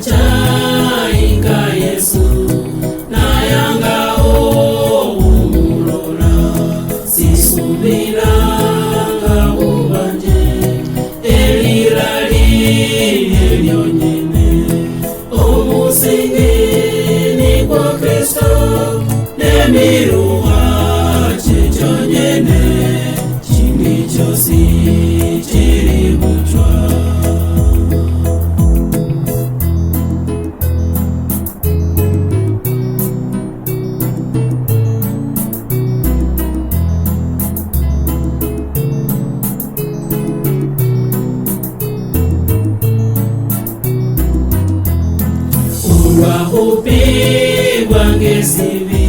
chainga Yesu nayanga omulora sisubiranga ubanje elirali lyonyene omusingi nikwo Kristo nemiruha kyonyene kindi kyosi kiri butwa. Urwahupigwa ngesibi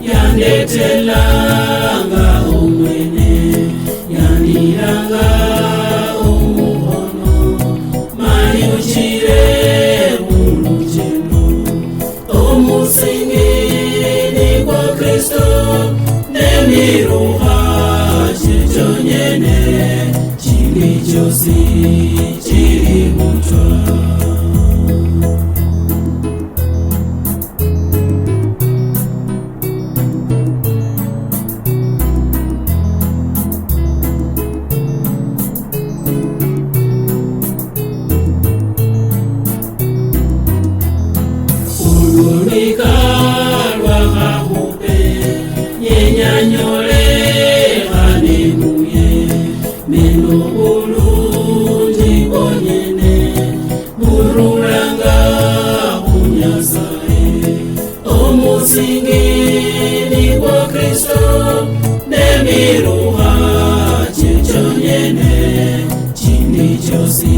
yandetelanga omwene yandiranga omuhono mayuchire mulugendo omusingi nikwo Kristo nemiruha kyonyene kindi kyosi kiri butwa. Urumikarwa ngahupe nyenyanyole hanemuye meno bulungi bonyene burulanga kunyasaye omusingi nikwo Kristo nemiruha kyonyene kindi kyosi